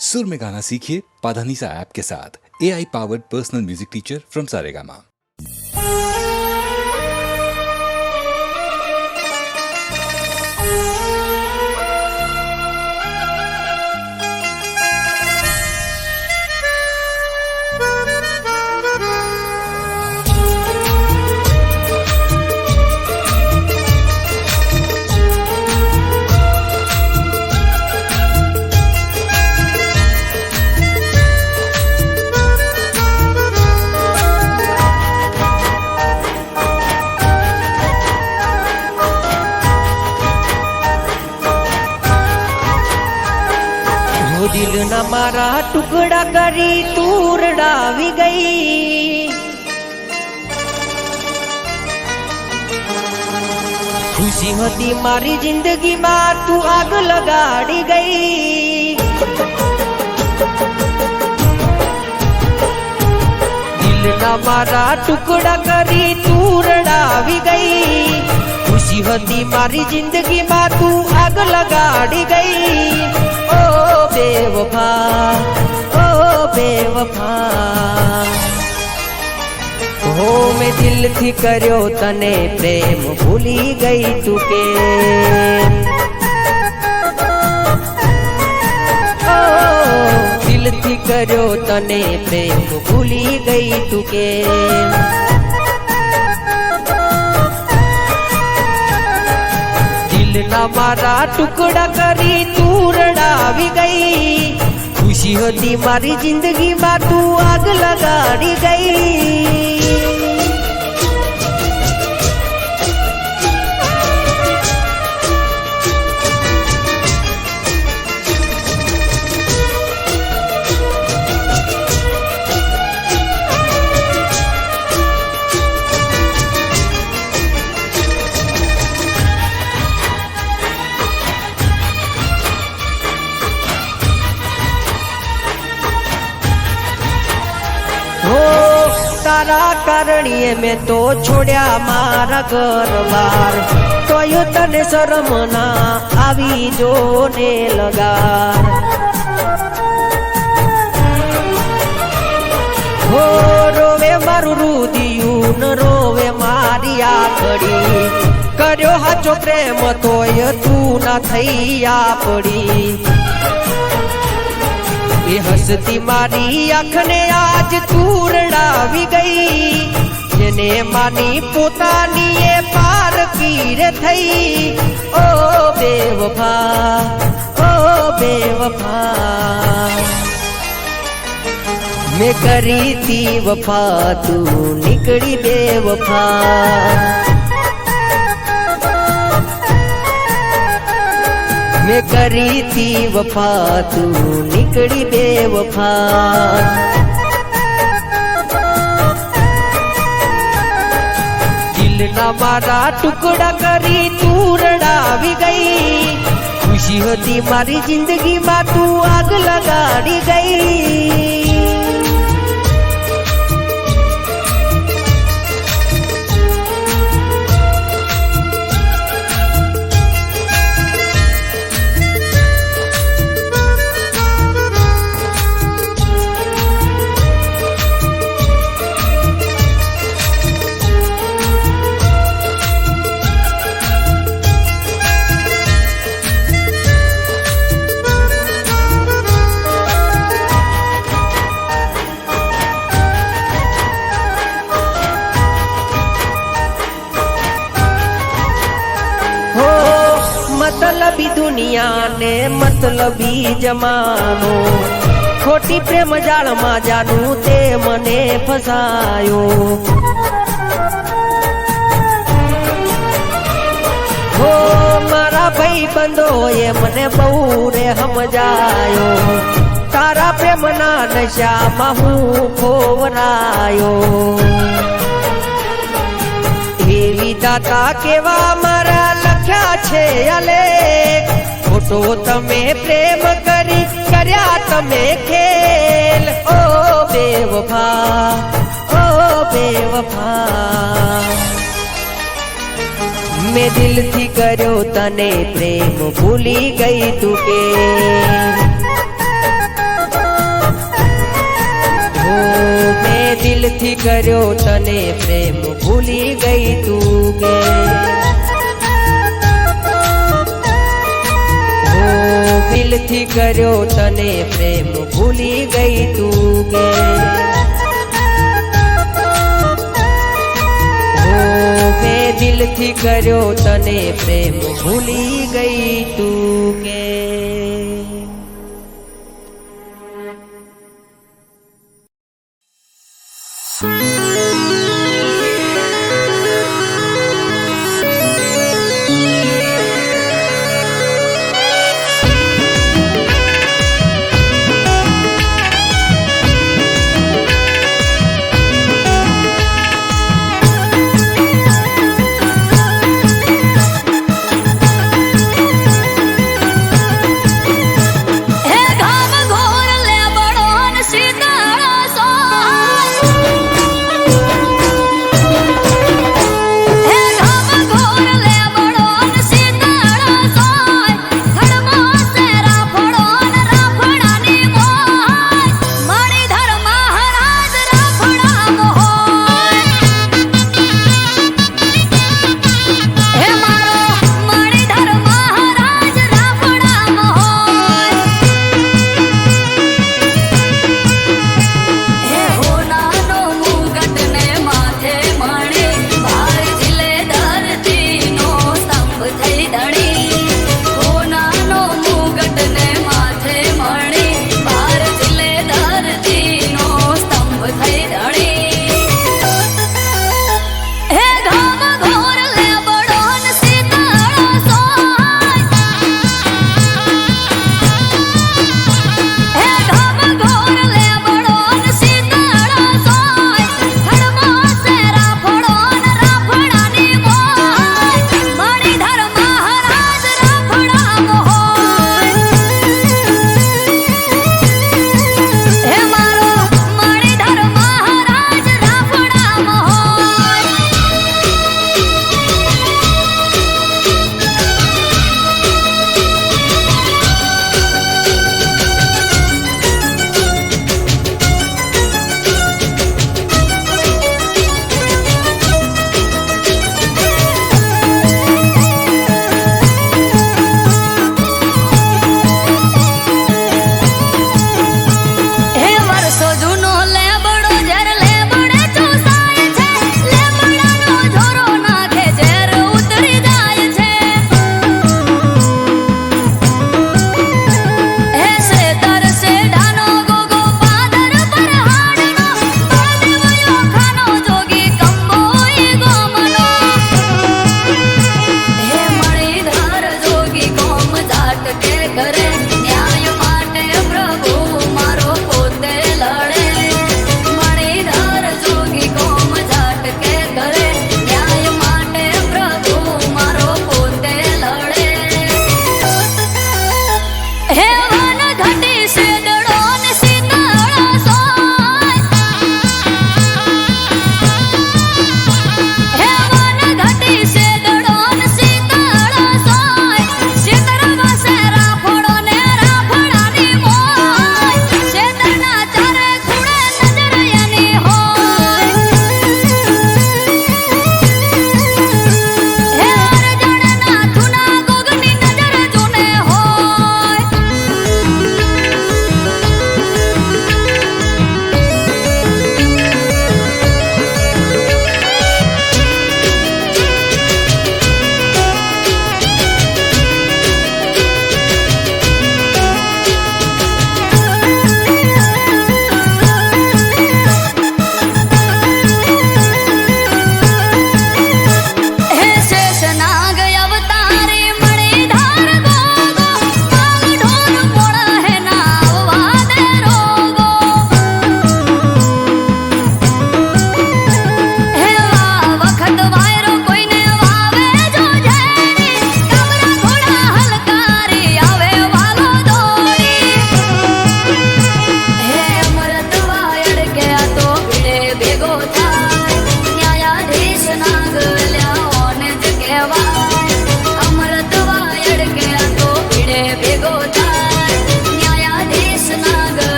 सुर में गाना सीखिए पाधानीसा ऐप के साथ। AI powered personal music teacher from Saregama. दिल न मारा टुकड़ा करी तूर डावी गई, खुशी होती मारी जिंदगी में तू आग लगाड़ी गई। दिल न मारा टुकड़ा करी तूर डावी गई, खुशी होती मारी जिंदगी में तू आग लगाड़ी गई। ओ बेवफा, ओ बेवफा, हो मैं दिल थी कर्यो तने प्रेम भूली गई तुके। ओ दिल थी कर्यो तने प्रेम भूली गई तुके। दिल ना मारा टुकड़ा करी तू रड़ावी गई, खुशी होती मारी जिंदगी में तू आग लगाड़ी गई। तारा कारणीए में तो छोड़या मारा घर बार, तो यू तने शरम ना आवी जोने लगा। हो रोवे मारू रुदियू न रोवे मारी आखड़ी, कर्यो हाचो प्रेम तो ये तू ना थैया पड़ी। ये हसती मारी आँखने आज तू रड़ावी गई, जेने मानी पोतानी ये पार कीरे थई। ओ बेवफा, ओ बेवफा, मैं करी थी वफा तू निकली बेवफा। मैं करी थी वफा तू निकली बेवफा। दिल ना मारा टुकड़ा करी तू रड़ावी गई, खुशी होती मारी जिंदगी में तू आग लगाड़ी गई। मतलबी दुनिया ने मतलबी जमानो, खोटी प्रेम जाल मा जानू ते मने फसायो। हो मारा भाई बंदो ये मने बहुरे हम जायो, तारा प्रेम ना नशा महू खोवरायो। एवी दाता केवा मारा लख्या छे अले, खोटो तमे प्रेम करी कर्या तमे खेल। ओ बेवफा, ओ बेवफा, मैं दिल थी कर्यो तने प्रेम भूली गई तुके। કર્યો તને પ્રેમ ભૂલી ગઈ તું ગે દિલથી કર્યો તને પ્રેમ ભૂલી ગઈ તું ગે મેં દિલથી કર્યો તને પ્રેમ ભૂલી ગઈ તું કે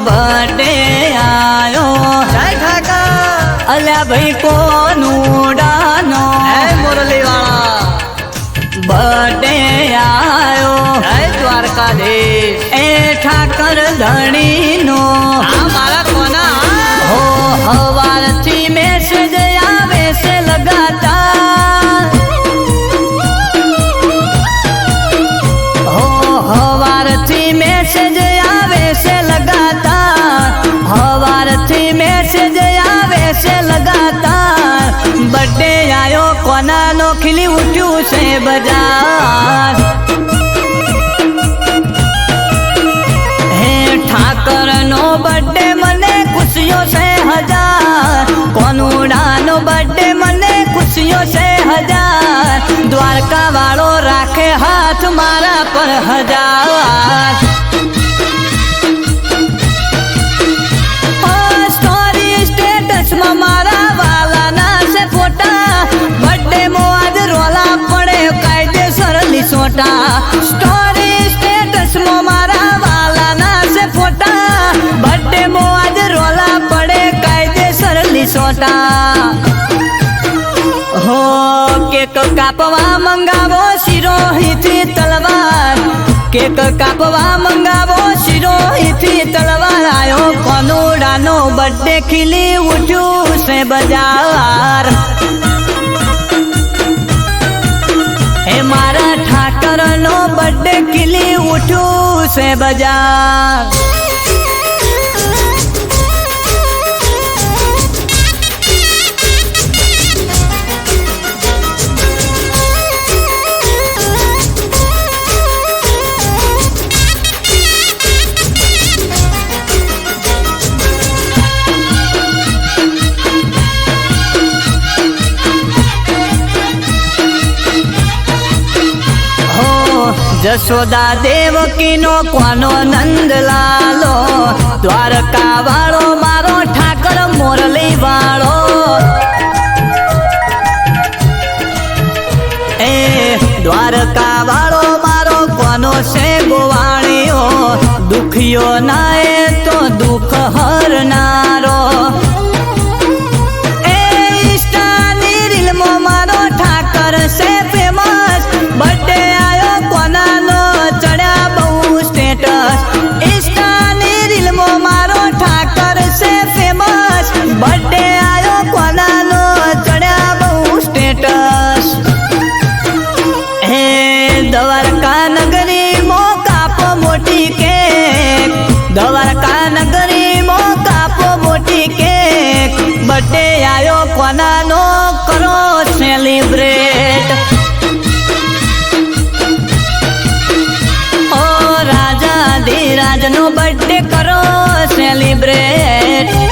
बर्थडे आयो जय ठाकर अल्या भाई कोनू डानो मुरली वाला बर्थडे आयो जय द्वारकाधीश ए ठाकर धणी नो मारा कोना हो हवार थी मैसेज आवे से लगातार हो हवार थी मैसेज आवे से लगातार हवार थी मैसेज आवे से लगातार बर्थडे आयो कोना नो खिली उठ्यू से बाजार हे ठाकर नो बर्थडे मने खुशियों से हजार कोनुड़ा नो बर्थडे मने खुशियों से हजार द्वारका वालो राखे हाथ मारा पर हजार स्टोरी स्टेटस में मारा वाला ना से फोटा बर्थडे मो आज रोला पड़े कायदेसर लिसोटा स्टोरी स्टेटस में मारा वाला ना से फोटा बर्थडे मो आज रोला पड़े कायदेसर लिसोटा हो केक कापवा मंगावो सिरोही थी तलवार केक कापवा मंगावो सिरोही थी तलवार आयो कोनुड़ा नो बर्थडे खिली उठ्यू से बाजार हे मारा ठाकर नो बर्थडे खिली उठ्यू से बाजार जसोदा देवकी नो कोनो नंद लालो द्वारका वालो मारो ठाकर मोरली वालो ए द्वारका वालो मारो कोनो से गोवाणियो दुखियो नाए तो दुख हरनारो ए इष्टानी रील मो मारो ठाकर से फेमस बर्थडे बर्थडे आयो कोना नो चढ़ा बहु स्टेटस हे द्वारका नगरी मो कापो मोटी केक द्वारका नगरी मो कापो मोटी केक बर्थडे आयो कोना नो करो सेलिब्रेट ओ राजा धीराज नो बर्थडे करो सेलिब्रेट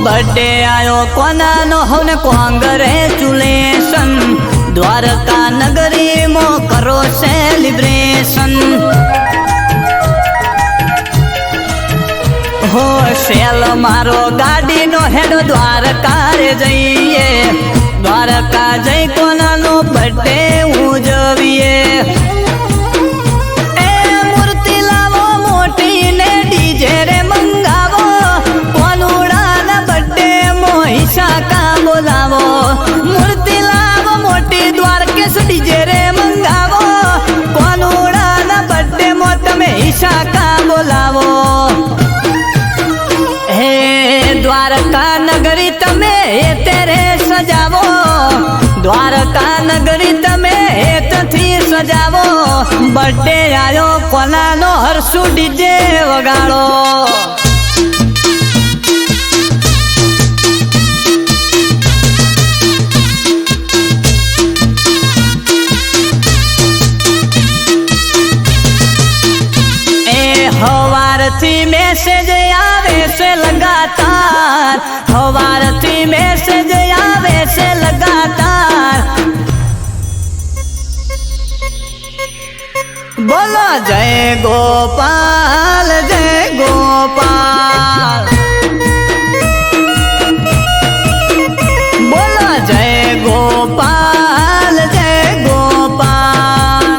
बर्थडे आयो कोना नो हवन कांग्रेचुलेशन द्वारका नगरी मो करो सेलिब्रेशन हो सेल मारो गाड़ी नो हेडो द्वारका रे जइए द्वारका जई कोना नो बर्थडे उजविए ए मूर्ति लावो मोटी ने डीजे रे मंगावो हिस्सा का बोलावो मूर्ति लावो मोटी द्वारकेश डीजे रे मंगावो कोनुड़ा ना बर्थडे मोट में हिस्सा का बोलावो हे द्वारका नगरी तमे तेरे सजावो द्वारका नगरी तमे थी सजावो बर्थडे आयो कोना नो हर्षु डीजे वगाड़ो हवारथी मैसेज आवे से लगातार हवारथी मैसेज आवे બોલો જય ગોપાલ જય ગોપાલ બોલો જય ગોપાલ જય ગોપાલ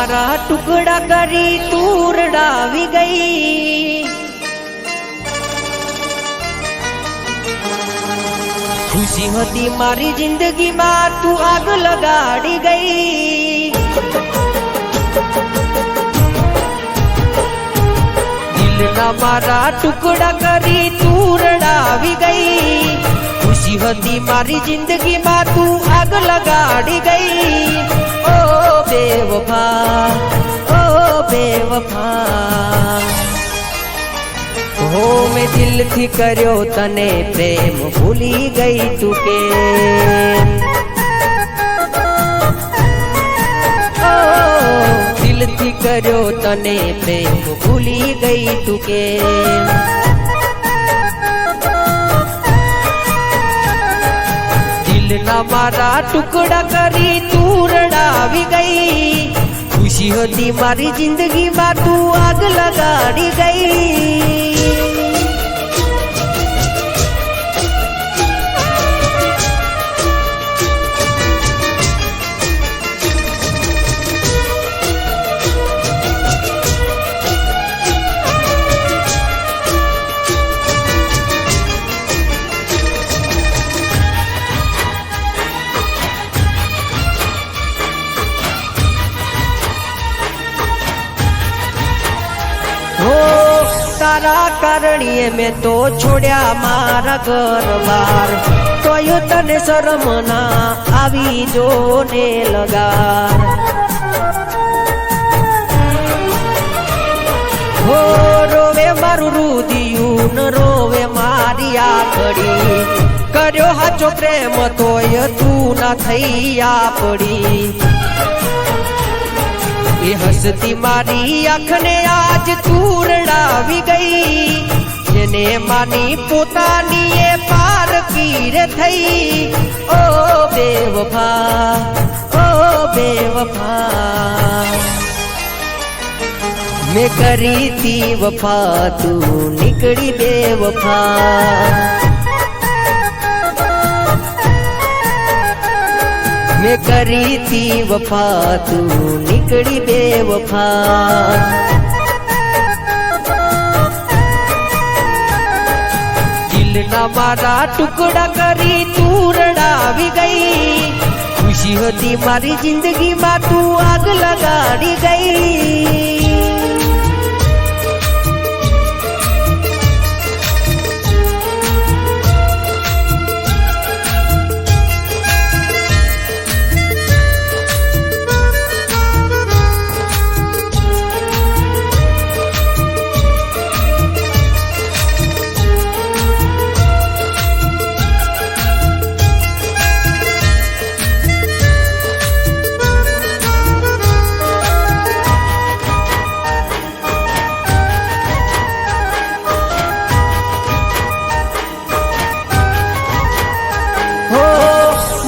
મારા ટુકડા કરી તું રડાવી ગઈ ખુશી હતી મારી જિંદગીમાં તું આગ લગાડી ગઈ દિલના મારા ટુકડા કરી તું રડાવી ગઈ ખુશી હતી મારી જિંદગીમાં તું આગ લગાડી ગઈ ઓ બેવફા ઓ બેવફા હો મેં દિલથી કર્યો તને પ્રેમ ભૂલી ગઈ તું કે ઓ દિલથી કર્યો તને પ્રેમ ભૂલી ગઈ તું કે દિલના મારા ટુકડા કરી તું રડાવી ગઈ ખુશી હતી મારી જિંદગીમાં તું આગ લગાડી ગઈ તારા કારણીએ મેં તો છોડ્યા મારા ઘર બાર તોય તને શરમ ના આવી જો ને લગાર હો રોવે મારું રુદિયું ન રોવે મારી આખડી કર્યો હાચો પ્રેમ તોય તું ના થઈ આપડી એ હસતી મારી આંખને આજ તું રડાવી ગઈ જેને માની પોતાની એ પારકી રે થઈ ઓ બેવફા ઓ બેવફા મેં કરી તી વફા તું નીકળી બેવફા મેં કરી તી વફા તું નીકળી બેવફા દિલના મારા ટુકડા કરી તું રડાવી ગઈ ખુશી હતી મારી જિંદગીમાં તું આગ લગાડી ગઈ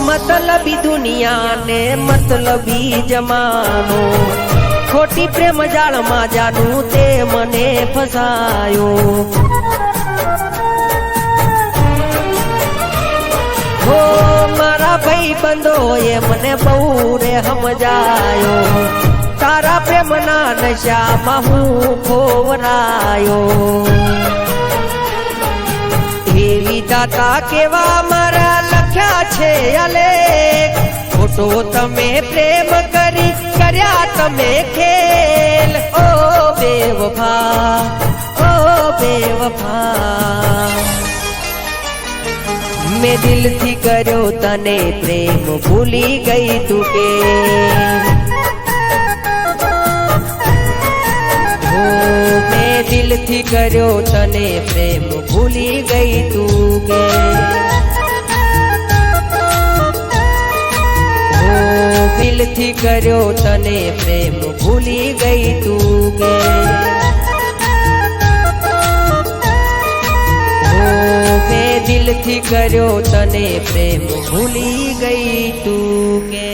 मतलबी दुनिया ने मतलबी जमानो खोटी प्रेम जाल में जानू ते मने फसायो हो मारा भाई बंदो ये मने बहु रे समझायो तारा प्रेम ना नशा में हूँ खोवरायो दाता केवा मारा लख्या छे अलेख खोटो तमे प्रेम करी कर्या तमे खेल ओ बेवफा ओ बेवफा मैं दिल थी कर्यो तने प्रेम भूली गई तू के मैं दिल थी कर्यो तने प्रेम भूली गई तू के दिल थी कर्यो तने प्रेम भूली गई तू के मैं दिल थी कर्यो तने प्रेम भूली गई तू के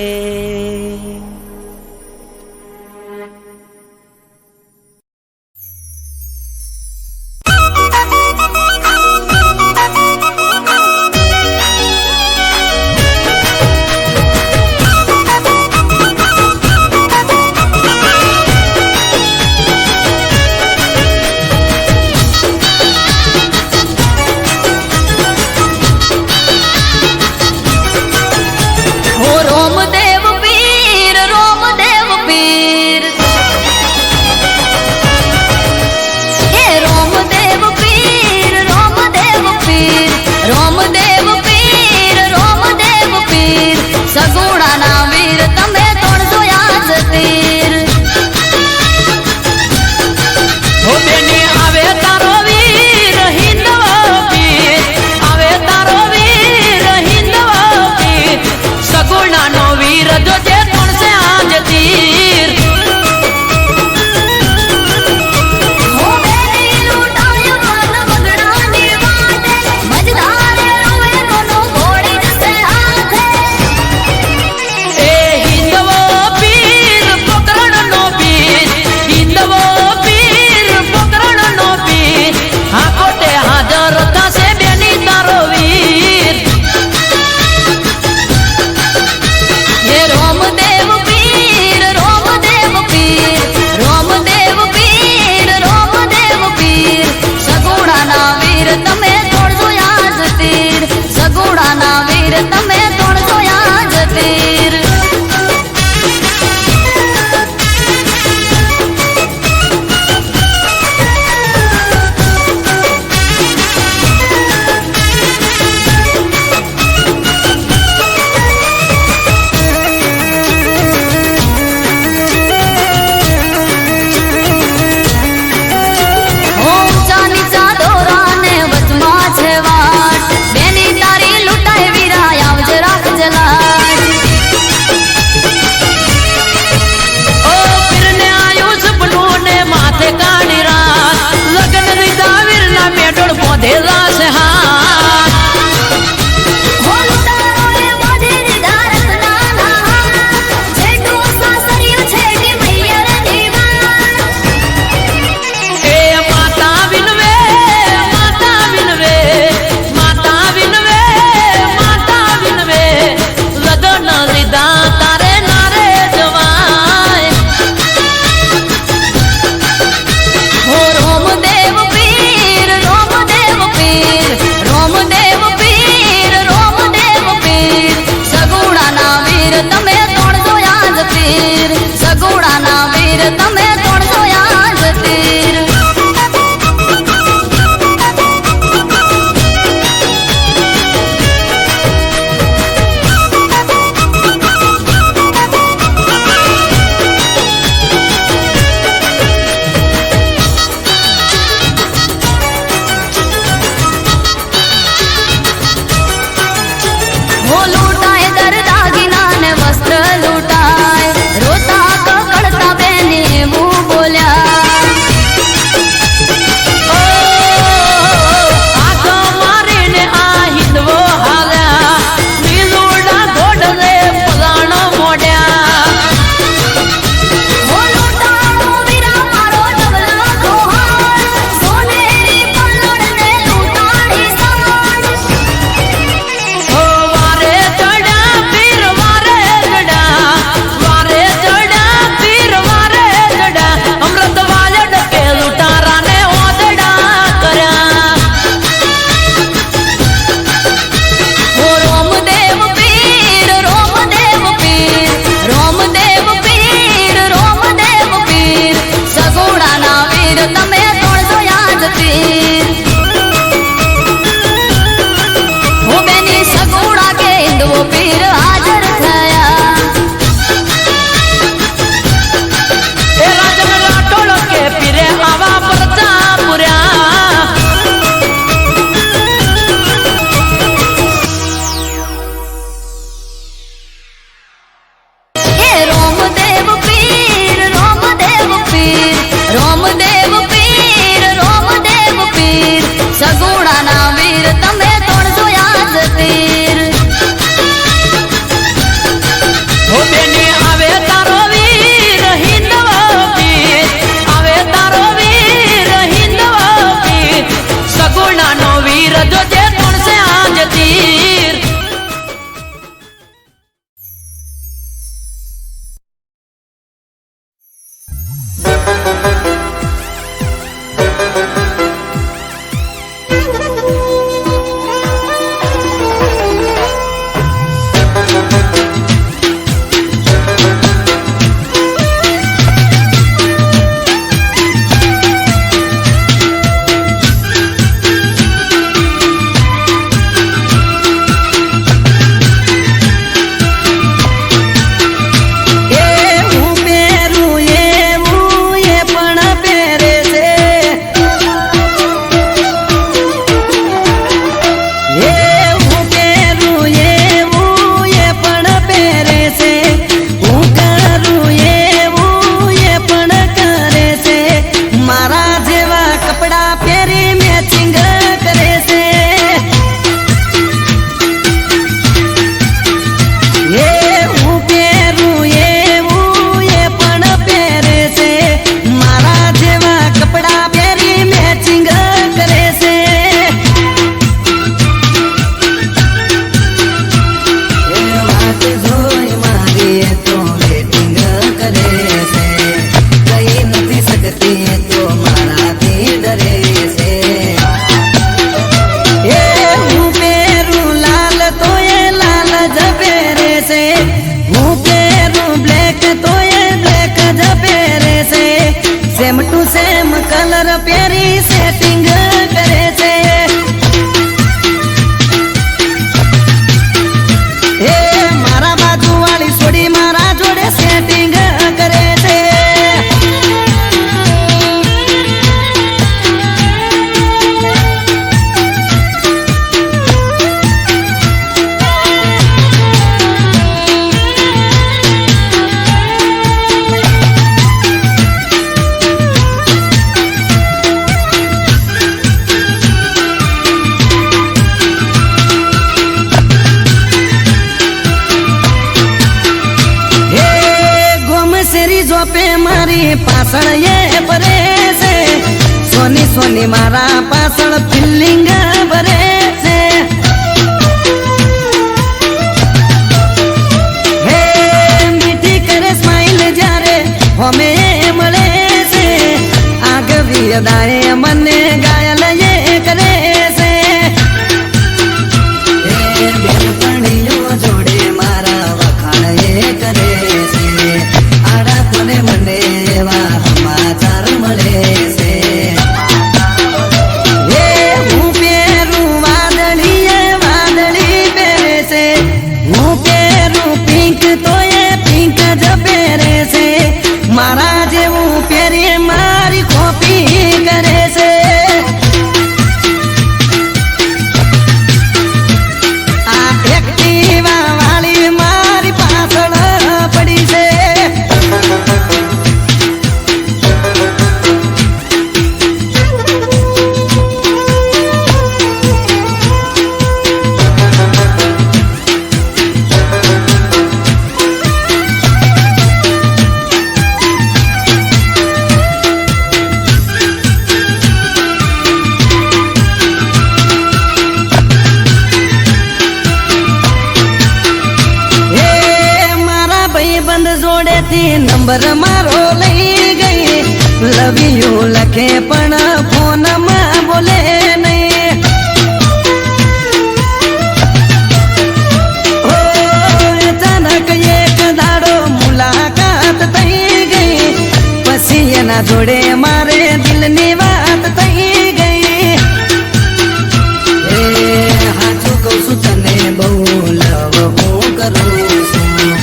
રોમદેવ પીર સગુણાના વીર તમે તોડજો યાદ તીર હો બેને આવે તારો વીર હિંદવ પીર આવે તારો વીર હિંદવ પીર સગુણાનો વીર જોજે તોડશે આજ તીર सेम टू सेम कलर प्यारी सेटिंग करे छे हे मारा बाजू वाली छोड़ी मारा जोड़े सेटिंग करे छे पे मारी पासण ये भरे से सोनी सोनी मारा पासण फीलिंग भरे से हे मीठी करे स्माइल जारे हमें मळे से आग भी अदाए मने गायल ये करे से हे बेलपणियो जोड़े मारा वखाण ये करे से મને એવા સમાચાર મળે છે એ હું પહેરું વાદળી પહેરે છે હું પહેરું પિંક તો એ પિંક જ પહેરે છે મારા જેવું પહેરી મારી કોપી કરે છે આ એક્ટિવા વાળી મારી પાછળ પડી છે नंबर मारो लई गई लव यू लखे पण फोन में बोले नहीं ओ अचानक एक दाड़ो मुलाकात थई गई पसी एना जोड़े मारे दिल नी बात थई गई हाचू कहूं छुं तने बहु लव हूं करूं छुं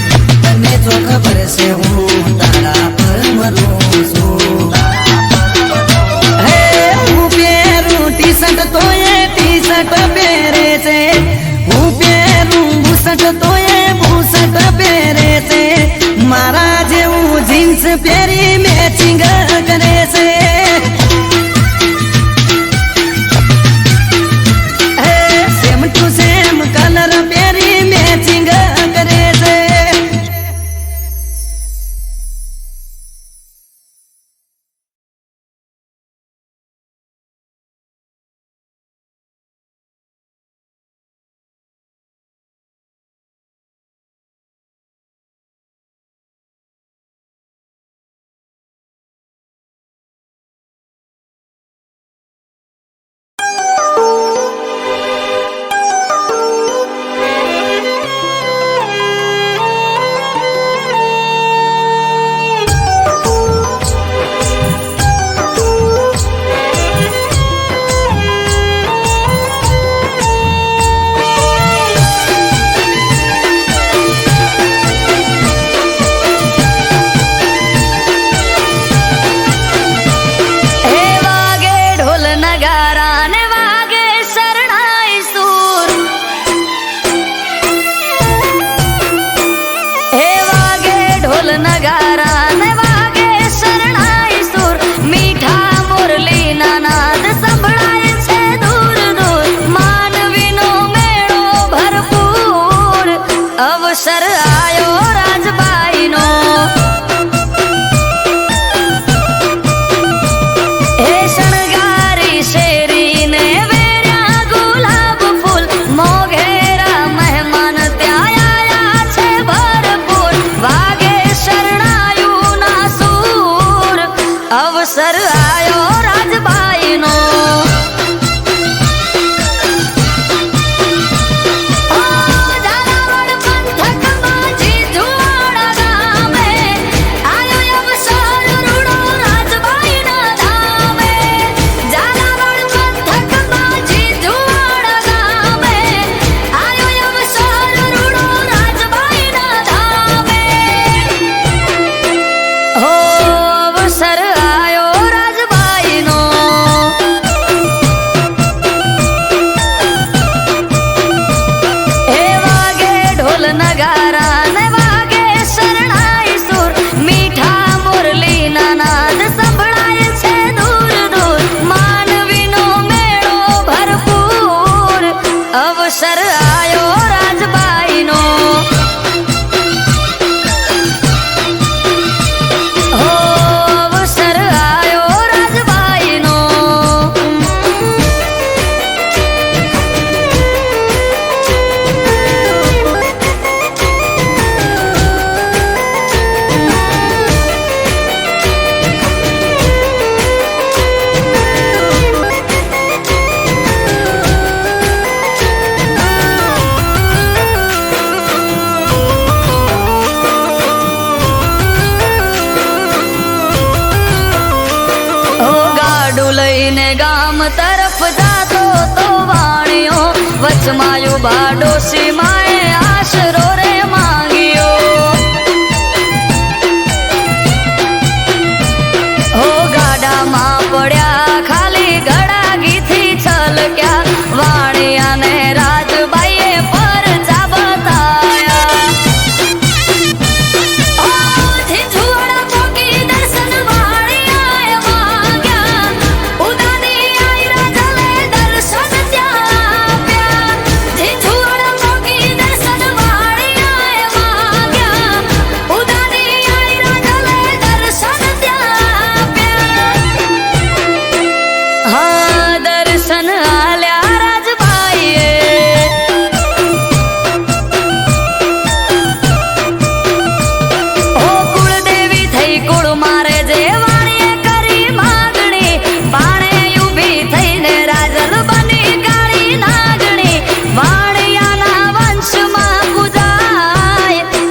तने जो खबर से हूं तो ये टी शर्ट पहरे से हूँ पहरू बूसट तो ये बूसट पहरे से मारा जेवू जीन्स पहरी मैचिंग करे से અવસર આયો રાજબાઈનો અવસર આયો રાજબાઈનો હો અવસર આયો રાજબાઈનો લઈને ગામ તરફ જાતો તો વાણિયો વચમાયું બાડોશી માએ આશરો રે માંગ્યો હો ગાડામાં પડ્યા ખાલી ગળાગીથી છલક્યા વાણિયાને રાજબાઈએ પરચા બતાયા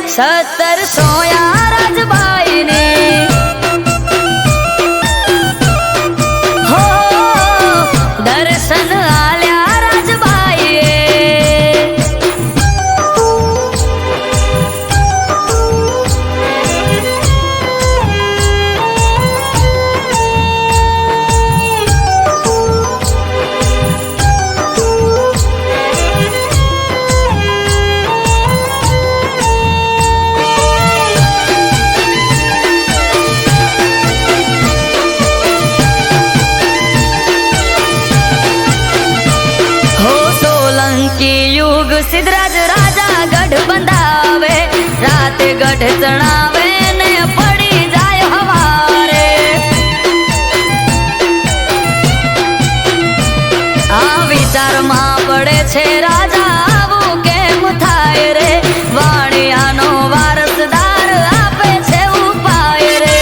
સત્તર સોયા રાજબાઈને હો દર્શન આલ્યા રાજબાઈએ યુગ સિદ્ધરાજ રાજા ગઢ બંધાવે રાતે ગઢ ચણાવે ને પડી જાય હવારે આ વિચારમાં પડે છે રાજા આવું કેમ થાય રે વાણિયાનો વારસદાર આપે છે ઉપાય રે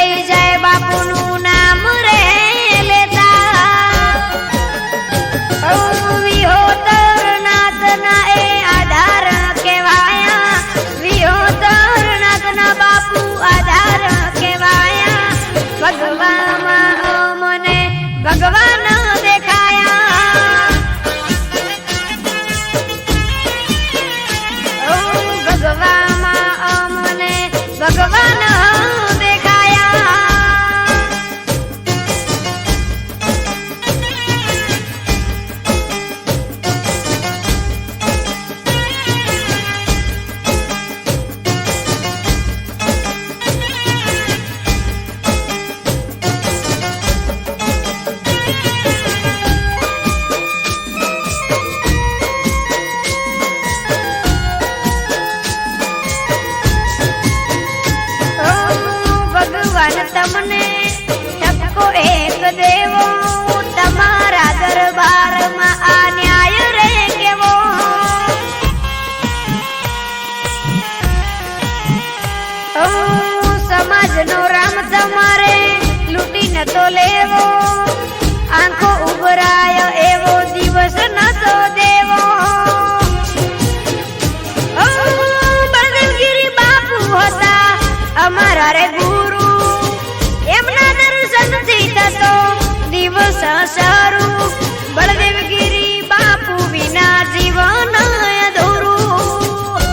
થઈ જાય બાપુનું નામ રે લેતા વિહોતર નાથના એ આધાર કહેવાયા વિહોતર નાથના બાપુ આધાર કહેવાયા ભગવામાં મને ભગવાન દેખાયા ભગવામાં મને ભગવાન દેખાયા ભગવાન તમને ઠપકો એક દેવો તમારા દરબારમાં આ ન્યાય રે કેવો સમાજનો રામ તમારે લૂંટી નતો લેવો આંખો ઉભરાય એવો દિવસ નતો દેવો બળદેવગીરી બાપુ હતા અમારા રે ગુરુ એમના દર્શનથી થતો દિવસ શરૂ બળદેવગીરી બાપુ વિના જીવન અધૂરું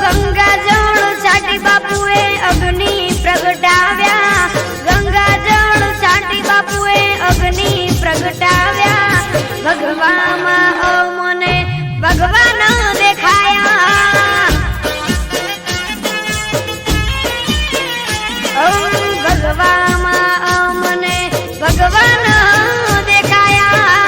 ગંગા જળ છાટી બાપુએ અગ્નિ પ્રગટાવ્યા ગંગા જળ છાટી બાપુએ અગ્નિ પ્રગટાવ્યા ભગવામાં મને ભગવાન દેખાયા ભગવામાં મને ભગવાન દેખાયા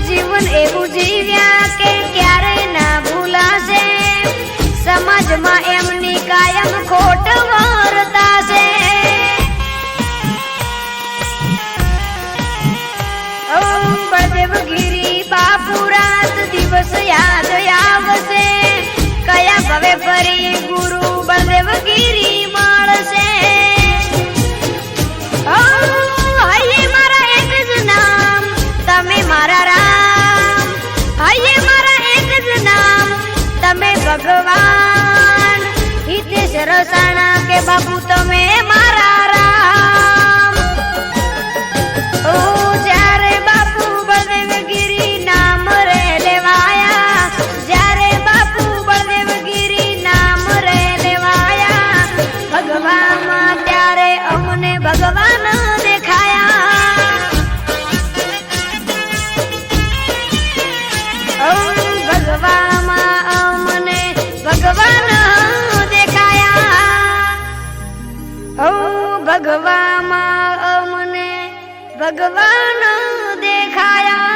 જીવન એવું જીવ્યા કે ક્યારે ના ભૂલાશે સમાજમાં એમની કાયમ ખોટ વર્તાશે બળદેવગીરી બાપુ રાત દિવસ યાદ આવશે કયા ભવે ફરી ગુરુ બળદેવગીરી મળશે હૈયે મારા એક જ નામ તમે મારા રામ હૈયે મારા એક જ નામ તમે ભગવાન હિતેશ રસાણા કે બાપુ તમે મારા રામ જ્યારે બાપુ બળદેવગીરી નામ રે લેવાયા જ્યારે બાપુ બળદેવગીરી નામ રે લેવાયા ભગવામાં ત્યારે અમને ભગવાન દેખાયા ભગવામાં મને ભગવાન દેખાયા ભગવામાં મને ભગવાન દેખાયા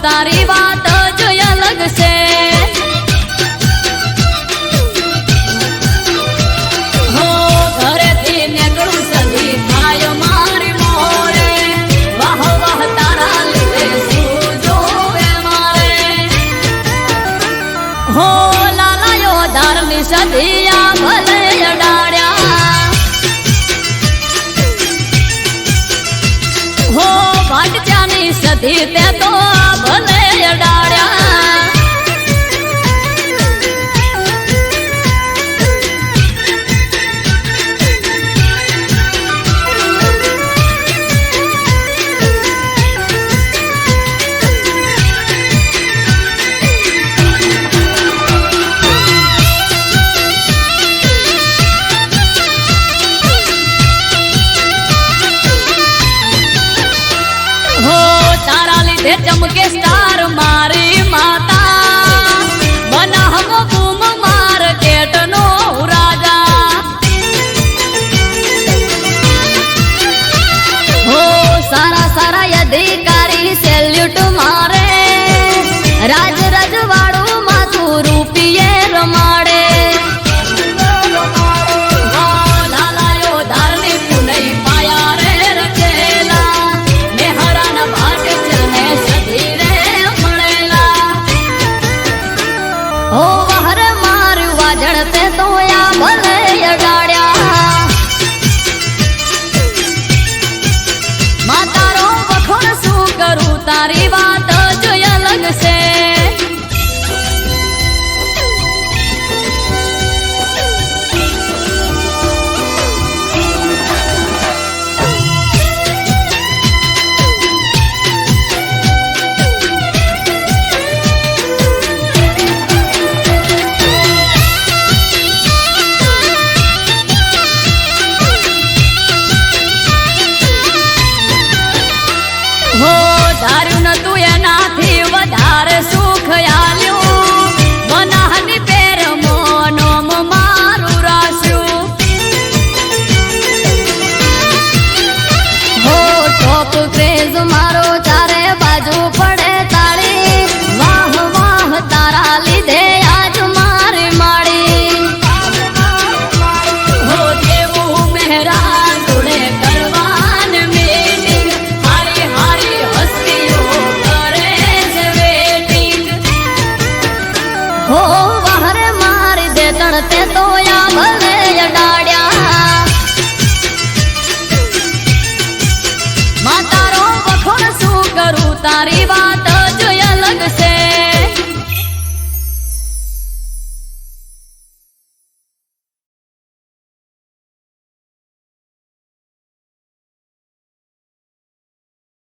તારી વાત જ અલગ છે હો ઘરેથી નીકળું સધી થાય મારી મોરે વાહ વાહ તારા લીધે શું જોવે મારે હો લાલાયો ધારની સધિયા ભલે અડાડ્યા હો ભાટજાની સધી તે તો ભલે અડાડ્યા હો તારા લીધે ચમકે સ્ટાર મારી માતા બનાહવો બૂમ માર્કેટ નો રાજા હો સારા સારા અધિકારી સેલ્યુટ મારે રાજ રજવાડું માથું રૂપિયે રમાડે હો લાલાયો ધારની પુનઈ પાયા રે રચેલા મેહરાના ભાટ ચને સધી રે મળેલા હો વહર મારું વાજણ તે તોયા ભલે અડાડ્યા મા તારો વખોણ શું કરું તારી